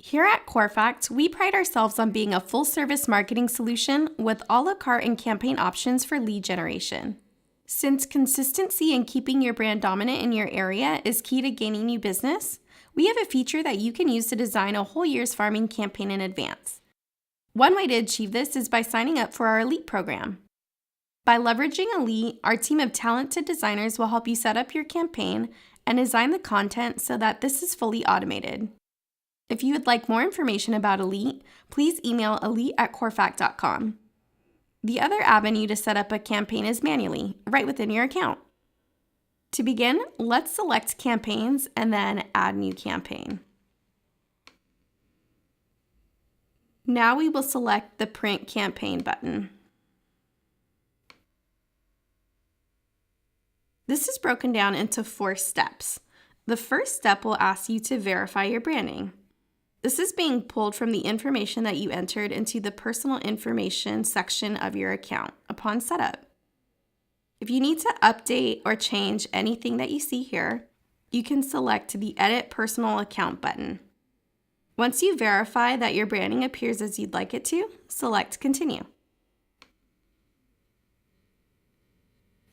Here at Corefact, we pride ourselves on being a full-service marketing solution with a la carte and campaign options for lead generation. Since consistency and keeping your brand dominant in your area is key to gaining new business, we have a feature that you can use to design a whole year's farming campaign in advance. One way to achieve this is by signing up for our Elite program. By leveraging Elite, our team of talented designers will help you set up your campaign and design the content so that this is fully automated. If you would like more information about Elite, please email elite@corefact.com. The other avenue to set up a campaign is manually, right within your account. To begin, let's select Campaigns and then Add New Campaign. Now we will select the Print Campaign button. This is broken down into 4 steps. The first step will ask you to verify your branding. This is being pulled from the information that you entered into the personal information section of your account upon setup. If you need to update or change anything that you see here, you can select the Edit Personal Account button. Once you verify that your branding appears as you'd like it to, select Continue.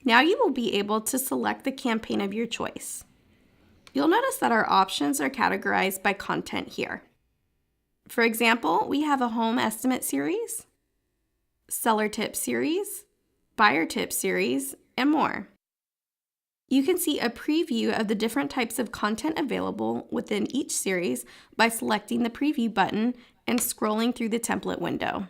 Now you will be able to select the campaign of your choice. You'll notice that our options are categorized by content here. For example, we have a home estimate series, seller tip series, buyer tip series, and more. You can see a preview of the different types of content available within each series by selecting the preview button and scrolling through the template window.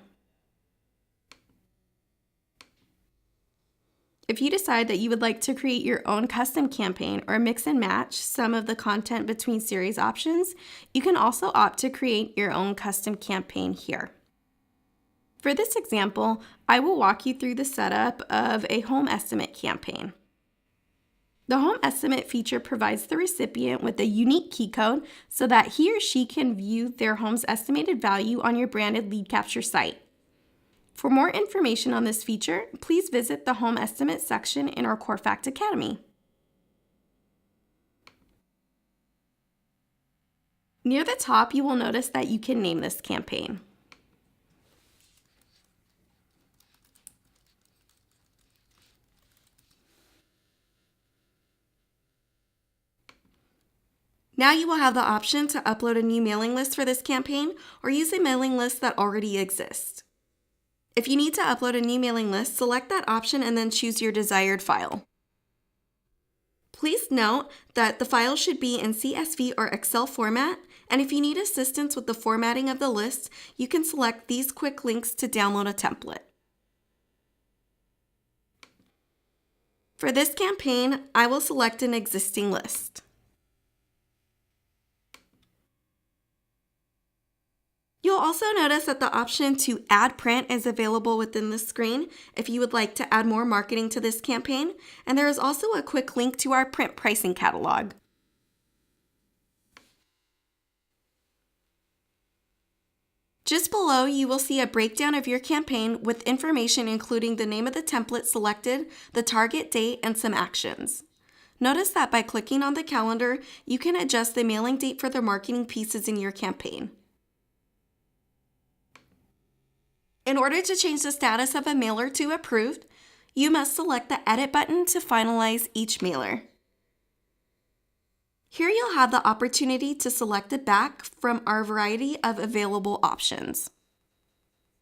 If you decide that you would like to create your own custom campaign or mix and match some of the content between series options, you can also opt to create your own custom campaign here. For this example, I will walk you through the setup of a home estimate campaign. The home estimate feature provides the recipient with a unique key code so that he or she can view their home's estimated value on your branded lead capture site. For more information on this feature, please visit the Home Estimate section in our Corefact Academy. Near the top, you will notice that you can name this campaign. Now you will have the option to upload a new mailing list for this campaign or use a mailing list that already exists. If you need to upload a new mailing list, select that option and then choose your desired file. Please note that the file should be in CSV or Excel format, and if you need assistance with the formatting of the list, you can select these quick links to download a template. For this campaign, I will select an existing list. You'll also notice that the option to add print is available within the screen if you would like to add more marketing to this campaign, and there is also a quick link to our print pricing catalog. Just below, you will see a breakdown of your campaign with information including the name of the template selected, the target date, and some actions. Notice that by clicking on the calendar, you can adjust the mailing date for the marketing pieces in your campaign. In order to change the status of a mailer to approved, you must select the Edit button to finalize each mailer. Here you'll have the opportunity to select a back from our variety of available options.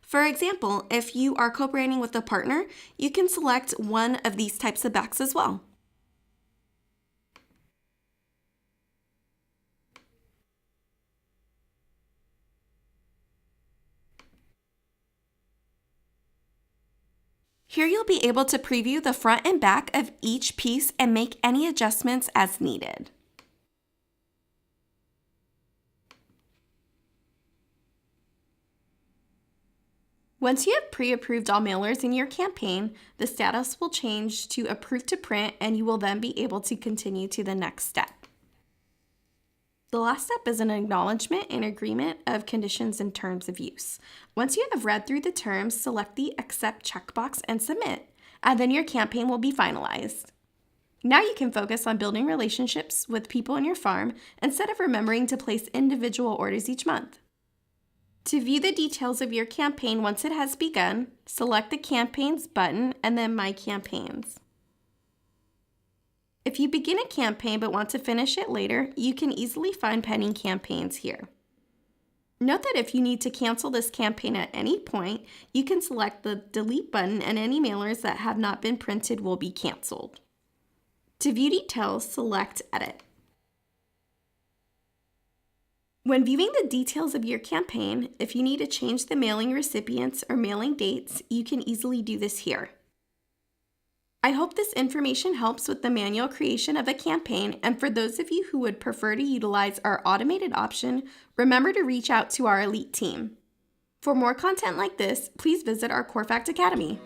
For example, if you are co-branding with a partner, you can select one of these types of backs as well. Here you'll be able to preview the front and back of each piece and make any adjustments as needed. Once you have pre-approved all mailers in your campaign, the status will change to Approved to Print, and you will then be able to continue to the next step. The last step is an acknowledgement and agreement of conditions and terms of use. Once you have read through the terms, select the Accept checkbox and submit, and then your campaign will be finalized. Now you can focus on building relationships with people in your farm instead of remembering to place individual orders each month. To view the details of your campaign once it has begun, select the Campaigns button and then My Campaigns. If you begin a campaign but want to finish it later, you can easily find pending campaigns here. Note that if you need to cancel this campaign at any point, you can select the Delete button and any mailers that have not been printed will be canceled. To view details, select Edit. When viewing the details of your campaign, if you need to change the mailing recipients or mailing dates, you can easily do this here. I hope this information helps with the manual creation of a campaign, and for those of you who would prefer to utilize our automated option, remember to reach out to our elite team. For more content like this, please visit our Corefact Academy.